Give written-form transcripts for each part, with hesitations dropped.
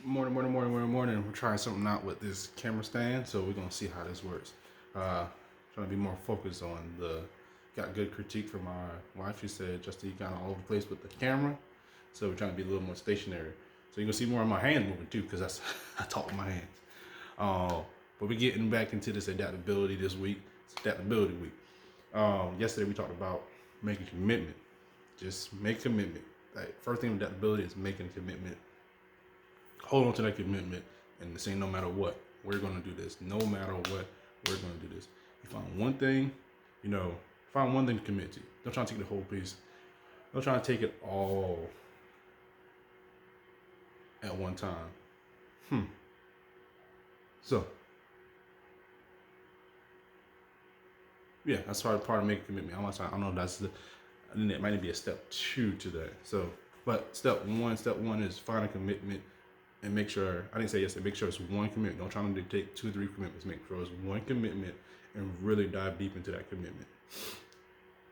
Morning. We're trying something out with this camera stand, so we're gonna see how this works. Trying to be more focused on got good critique from our wife. She said, Justin, you kind of all over the place with the camera, so we're trying to be a little more stationary. So you're gonna see more of my hand moving too, because that's I talk with my hands. But we're getting back into this adaptability this week. It's adaptability week. Yesterday we talked about making commitment. Just make commitment. Like first thing with adaptability is making a commitment. Hold on to that commitment and say no matter what, we're gonna do this. No matter what, we're gonna do this. You find one thing, find one thing to commit to. Don't try to take the whole piece. Don't try to take it all at one time. So yeah, that's part of making a commitment. I don't know if that's I think that might be a step 2 to that. So, but step one is find a commitment and make sure, I didn't say yes, make sure it's one commitment. Don't try to take 2 or 3 commitments. Make sure it's one commitment and really dive deep into that commitment.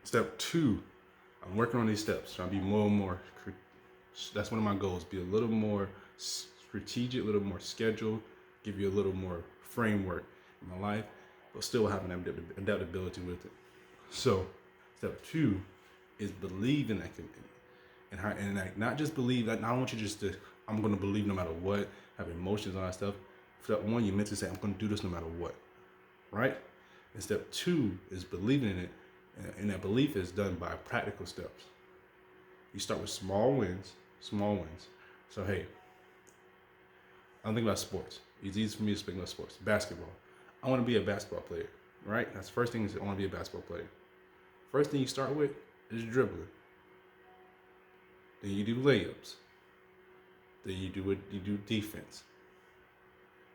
Step 2, I'm working on these steps. Trying to be more and more, that's one of my goals, be a little more strategic, a little more scheduled, give you a little more framework in my life, but still have an adaptability with it. So step 2 is believe in that commitment. And like, not just believe, I don't want you just to, I'm going to believe no matter what, have emotions on that stuff. Step 1, you mentally say, I'm going to do this no matter what, right? And step 2 is believing in it. And that belief is done by practical steps. You start with small wins. So, hey, I'm thinking about sports. It's easy for me to speak about sports. Basketball. I want to be a basketball player, right? That's the first thing is I want to be a basketball player. First thing you start with is dribbling. Then you do layups. Then you do defense.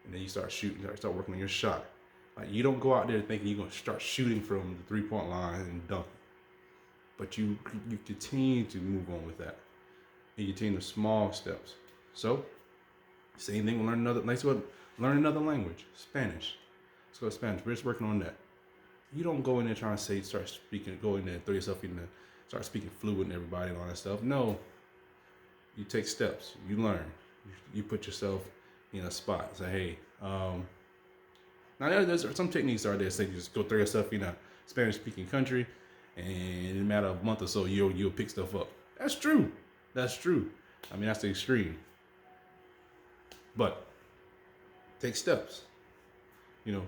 And then you start shooting, start working on your shot. Like, you don't go out there thinking you're going to start shooting from the 3-point line and dunk. But you continue to move on with that. And you continue the small steps. So, same thing, learn another language, Spanish. Let's go to Spanish. We're just working on that. You don't go in there trying to start speaking, go in there and throw yourself in there, start speaking fluent and everybody and all that stuff. No. You take steps. You learn. You put yourself in a spot. Say, hey, now there's some techniques are there. Say you just go throw yourself in a Spanish-speaking country, and in a matter of a month or so, you'll pick stuff up. That's true. I mean, that's the extreme. But take steps.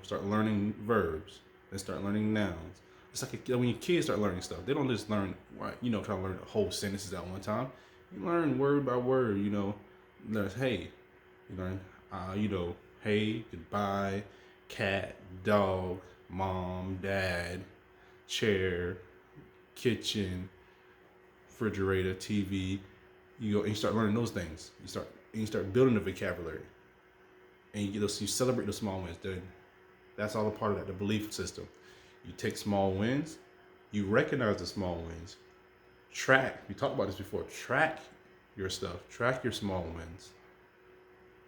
Start learning verbs. Then start learning nouns. It's like when your kids start learning stuff, they don't just learn, try to learn whole sentences at one time. You learn word by word. There's hey. You learn, hey, goodbye, cat, dog, mom, dad, chair, kitchen, refrigerator, TV. You go and you start learning those things. You start building the vocabulary, and you celebrate the small wins. That's all a part of that, the belief system. You take small wins, you recognize the small wins, we talked about this before, track your stuff, track your small wins,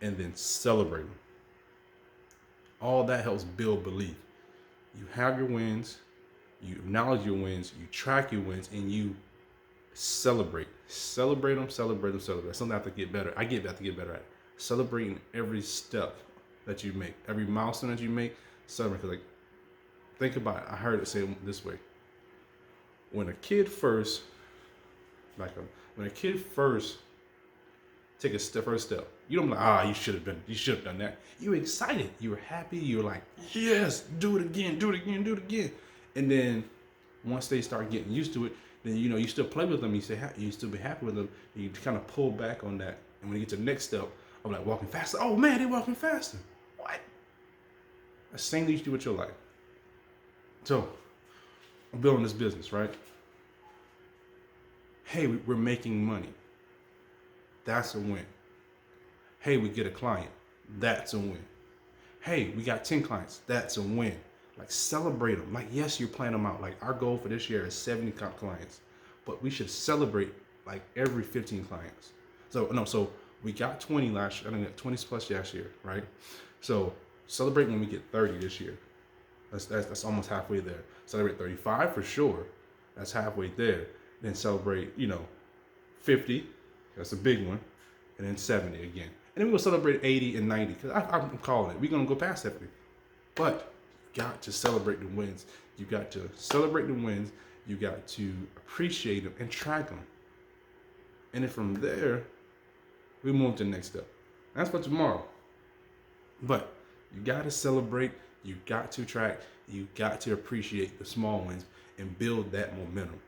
and then celebrate them. All that helps build belief. You have your wins, you acknowledge your wins, you track your wins, and you celebrate them. That's something I have to get better. I have to get better at celebrating every step that you make, every milestone that you make. Celebrate. Because, think about it. I heard it say this way: when a kid first take first step, you don't be like, you should have done that. You're excited, you're happy, you're like, yes, do it again. And then once they start getting used to it, then you still play with them, you still be happy with them, you kind of pull back on that. And when you get to the next step of like walking faster, oh man, they're walking faster. What? That's the same thing you do with your life. So I'm building this business, right? Hey, we're making money. That's a win. Hey, we get a client. That's a win. Hey, we got 10 clients. That's a win. Like, celebrate them. Like, yes, you're planning them out. Like, our goal for this year is 70 clients. But we should celebrate like every 15 clients. So we got 20 last year. I think 20 plus last year, right? So celebrate when we get 30 this year. That's almost halfway there. Celebrate 35 for sure. That's halfway there. Then celebrate, 50. That's a big one. And then 70 again. And then we're going to celebrate 80 and 90 because I'm calling it. We're going to go past 70. But you got to celebrate the wins. You got to celebrate the wins. You got to appreciate them and track them. And then from there, we move to the next step. That's for tomorrow. But you got to celebrate. You got to track. You got to appreciate the small wins and build that momentum.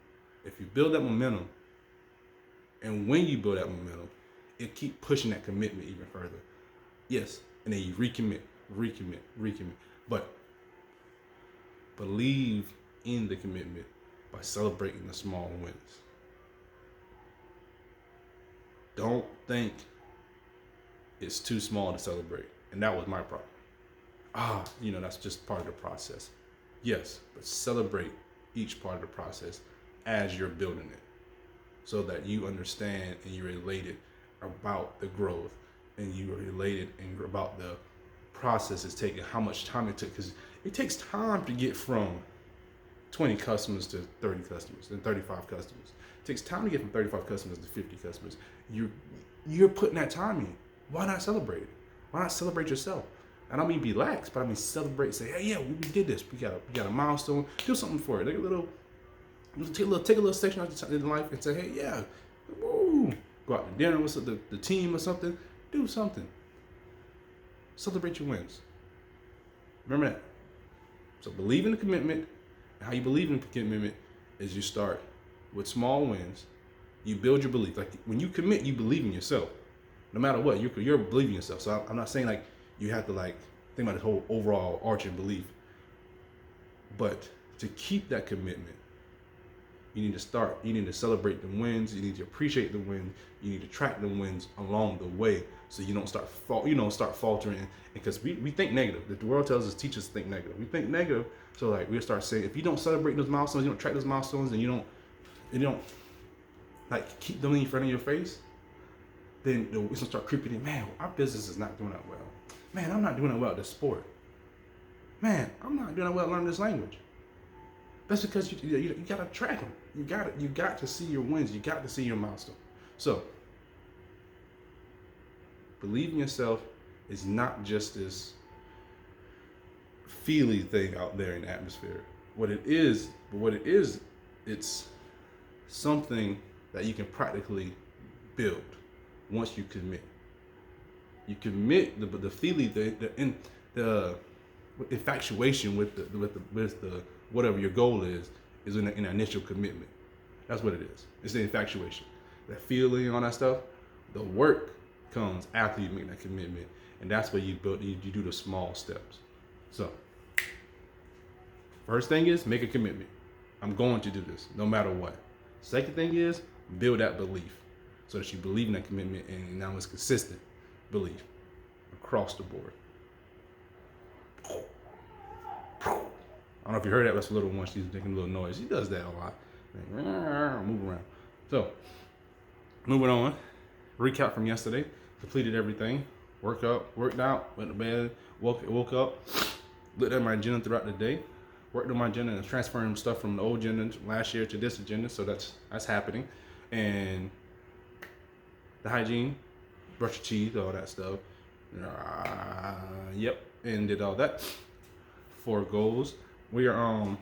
If you build that momentum, and when you build that momentum, it keep pushing that commitment even further. Yes, and then you recommit. But believe in the commitment by celebrating the small wins. Don't think it's too small to celebrate. And that was my problem. That's just part of the process. Yes, but celebrate each part of the process as you're building it so that you understand and you're elated about the growth and you're elated and about the process it's taking, how much time it took, because it takes time to get from 20 customers to 30 customers and 35 customers. It takes time to get from 35 customers to 50 customers. You're putting that time in. Why not celebrate it? Why not celebrate yourself? I don't mean be lax, but I mean celebrate. Say, hey, yeah, we did this. We got a milestone. Do something for it. Take a little section out of life and say, hey, yeah, woo. Go out to dinner with the team or something. Do something. Celebrate your wins. Remember that. So believe in the commitment. And how you believe in the commitment is you start with small wins. You build your belief. Like when you commit, you believe in yourself. No matter what, you're believing yourself. So I'm not saying like you have to like think about the whole overall arching belief. But to keep that commitment, you need to celebrate the wins. You need to appreciate the wins. You need to track the wins along the way so you don't start faltering. Because we think negative. The world tells us, teachers think negative. We think negative. So like we start saying, if you don't celebrate those milestones, you don't track those milestones, and you don't like keep them in front of your face, then it's gonna start creeping in. Man, our business is not doing that well. Man, I'm not doing that well at this sport. Man, I'm not doing that well at learning this language. That's because you gotta track them. You got to see your wins. You got to see your milestone. So believe in yourself is not just this feely thing out there in the atmosphere. What it is, it's something that you can practically build once you commit. You commit the feely, the infatuation with the whatever your goal is in an initial commitment. That's what it is. It's the infatuation, that feeling, all that stuff. The work comes after you make that commitment, and that's where you do the small steps. So, first thing is make a commitment. I'm going to do this, no matter what. Second thing is build that belief, so that you believe in that commitment, and now it's consistent belief across the board. I don't know if you heard that. That's a little one. She's making a little noise. She does that a lot. Move around. So, moving on. Recap from yesterday. Completed everything. Worked out. Went to bed. Woke up. Looked at my agenda throughout the day. Worked on my agenda and transferring stuff from the old agenda last year to this agenda. So that's happening. And the hygiene, brush your teeth, all that stuff. Yep. And did all that. 4 goals. We are I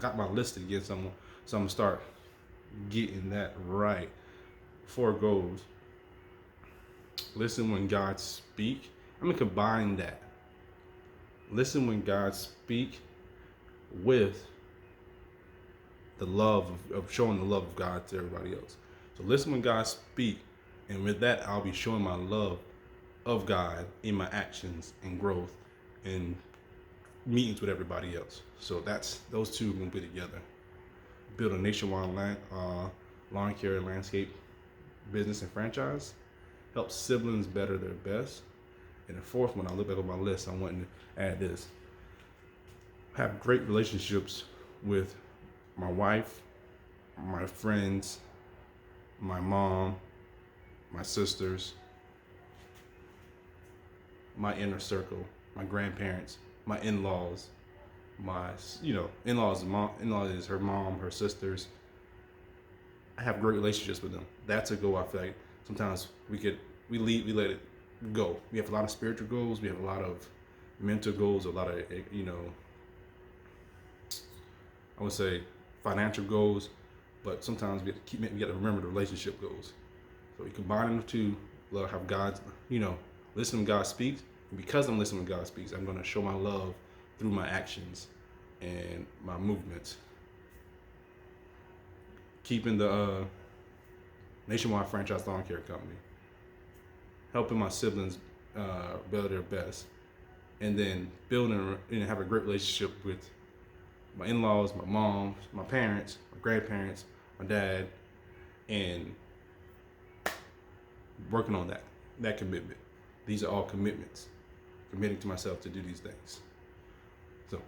got my list again, so I'm gonna start getting that right. 4 goals. Listen when God speak. I'm gonna combine that. Listen when God speak with the love of showing the love of God to everybody else. So listen when God speak, and with that I'll be showing my love of God in my actions and growth and meetings with everybody else. So those two are gonna be together. Build a nationwide lawn care and landscape business and franchise. Help siblings better their best. And the 4th one, I look back on my list, I want to add this. Have great relationships with my wife, my friends, my mom, my sisters, my inner circle, my grandparents, my in-laws, in-laws is her mom, her sisters. I have great relationships with them. That's a goal. I feel like sometimes we let it goal. We have a lot of spiritual goals. We have a lot of mental goals. A lot of I would say financial goals. But sometimes we got to remember the relationship goals. So we combine them two. Love have God, listen when God speaks. And because I'm listening when God speaks, I'm going to show my love through my actions and my movements. Keeping the Nationwide Franchise Lawn Care Company. Helping my siblings build their best. And then building and have a great relationship with my in-laws, my mom, my parents, my grandparents, my dad, and working on that commitment. These are all commitments. Committing to myself to do these things. So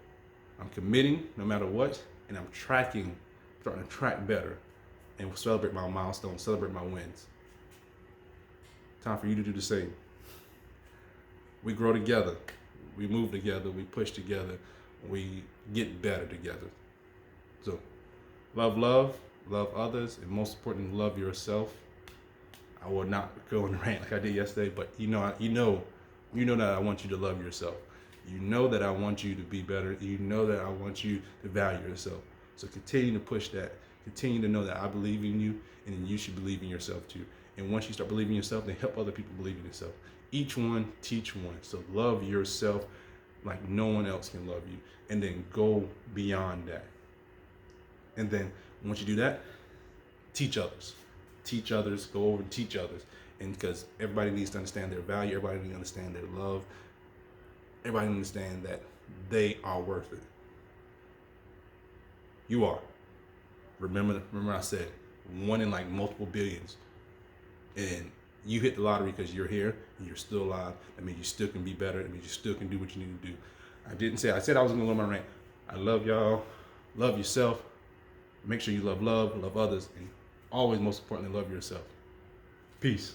I'm committing no matter what, and I'm starting to track better and celebrate my milestones, celebrate my wins. Time for you to do the same. We grow together. We move together. We push together. We get better together. So love others, and most importantly, love yourself. I will not go on the rant like I did yesterday, but you know that I want you to love yourself. You know that I want you to be better. You know that I want you to value yourself. So continue to push that. Continue to know that I believe in you, and then you should believe in yourself too. And once you start believing in yourself, then help other people believe in yourself. Each one, teach one. So love yourself like no one else can love you. And then go beyond that. And then once you do that, teach others. Teach others, go over and teach others. And because everybody needs to understand their value, everybody needs to understand their love. Everybody needs to understand that they are worth it. You are. Remember I said, one in like multiple billions. And you hit the lottery because you're here and you're still alive. That means you still can be better. That means you still can do what you need to do. I said I was going to go on my rant. I love y'all. Love yourself. Make sure you love others, and always, most importantly, love yourself. Peace.